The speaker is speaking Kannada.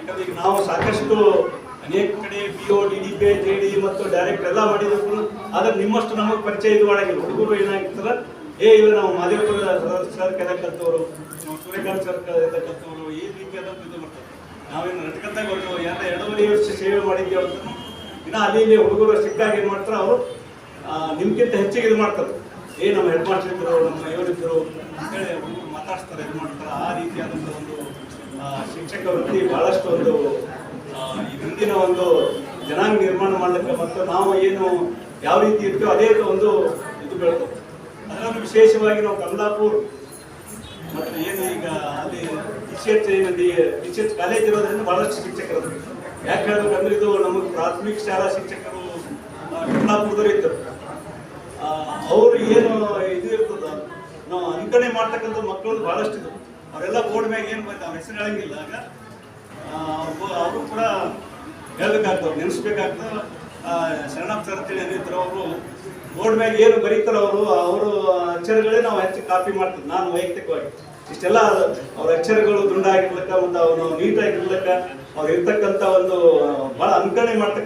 ಯಾಕಂದ್ರೆ ಈಗ ನಾವು ಸಾಕಷ್ಟು ಅನೇಕ ಕಡೆ PO, DDP, JD ಮತ್ತು ಡೈರೆಕ್ಟ್ ಎಲ್ಲ ಮಾಡಿದ್ರು, ಆದ್ರೆ ನಿಮ್ಮಷ್ಟು ನಮಗೆ ಪರಿಚಯ ಇದು ಮಾಡಂಗಿಲ್ಲ. ಹುಡುಗರು ಏನಾಗಿರ್ತಾರ, ಇವಾಗ ನಾವು ಮಾದೇವಪುರ ಸರ್ ಕೆಲ ಕಲ್ತವರು, ಸೂರ್ಯಕಾಂತ್ ಸರ್ ಕಲ್ತವರು, ಈ ರೀತಿಯಾದ ಇದು ಮಾಡ್ತಾರೆ. ನಾವೇನು ರಟ್ಕಂತಾಗ ಹೊರಟು ಯಾರು 2.5 ವರ್ಷ ಸೇವೆ ಮಾಡಿದ್ದೀವಿ ಅಂತ ಇನ್ನು ಅಲ್ಲಿ ಹುಡುಗರು ಸಿಕ್ಕಾಗಿ ಏನು ಮಾಡ್ತಾರೆ, ಅವರು ನಿಮ್ಗಿಂತ ಹೆಚ್ಚಿಗೆ ಇದು ಮಾಡ್ತಾರೆ. ನಮ್ಮ ಹೆಡ್ ಮಾಸ್ಟರ್ ಇದ್ರು, ನಮ್ಮ ಇವರಿದ್ದರು ಅಂತೇಳಿ ಹುಡುಗರು ಮಾತಾಡ್ತಾರೆ, ಇದು ಮಾಡ್ತಾರೆ. ಆ ರೀತಿಯಾದಂಥ ಒಂದು ಶಿಕ್ಷಕ ವೃತ್ತಿ ಬಹಳಷ್ಟು ಒಂದು ಈ ಮುಂದಿನ ಒಂದು ಜನಾಂಗ ನಿರ್ಮಾಣ ಮಾಡಲಿಕ್ಕೆ ಮತ್ತು ನಾವು ಏನು ಯಾವ ರೀತಿ ಇರ್ತೀವೋ ಅದೇ ಒಂದು ಇದು ಬೆಳೆದು ಅದರಲ್ಲೂ ವಿಶೇಷವಾಗಿ ನಾವು ಕಮಲಾಪುರ ಮತ್ತು ಏನು ಈಗ ಅಲ್ಲಿ ರಿಸರ್ಚ್ ಕಾಲೇಜ್ ಇರೋದ್ರಿಂದ ಬಹಳಷ್ಟು ಶಿಕ್ಷಕರು. ಯಾಕೆ ಹೇಳ್ಬೇಕಂದ್ರೆ ಇದು ನಮಗೆ ಪ್ರಾಥಮಿಕ ಶಾಲಾ ಶಿಕ್ಷಕರು ಕಮಲಾಪುರದವರು ಇದ್ದರು. ಅವರು ಏನು ಇದು ಇರ್ತದ ನಾವು ಅನ್ಕಣೆ ಮಾಡ್ತಕ್ಕಂಥ ಮಕ್ಕಳು ಬಹಳಷ್ಟು ಇದ್ರು. ಅವರೆಲ್ಲ ಬೋರ್ಡ್ ಮ್ಯಾಗ ಏನು ಬಂದ ಅವ್ರ ಹೆಸರು ಹೇಳಂಗಿಲ್ಲ. ಆಗ ಅವರು ಕೂಡ ಹೇಳ್ಬೇಕಾಗ್ತವ್ರು, ನೆನೆಸ್ಬೇಕಾಗ್ತದೆ. ಶರಣಪ್ಪ ಸರ್ ಅಂತೇಳಿ ಏನಿದ್ರು, ಅವರು ಬೋರ್ಡ್ ಮ್ಯಾಗ ಏನು ಬರೀತಾರೋ ಅವರು ಅಕ್ಷರಗಳೇ ನಾವು ಹೆಚ್ಚು ಕಾಪಿ ಮಾಡ್ತೀವಿ. ನಾನು ವೈಯಕ್ತಿಕವಾಗಿ ಇಷ್ಟೆಲ್ಲ ಅವ್ರ ಅಕ್ಷರಗಳು ದುಂಡಾಗಿರ್ಲಕ್ಕ ಮತ್ತು ಅವ್ರು ನೀಟಾಗಿರ್ಲಕ್ಕ ಅವ್ರು ಇರ್ತಕ್ಕಂಥ ಒಂದು ಭಾಳ ಅನ್ಕಣೆ ಮಾಡ್ತಕ್ಕಂಥ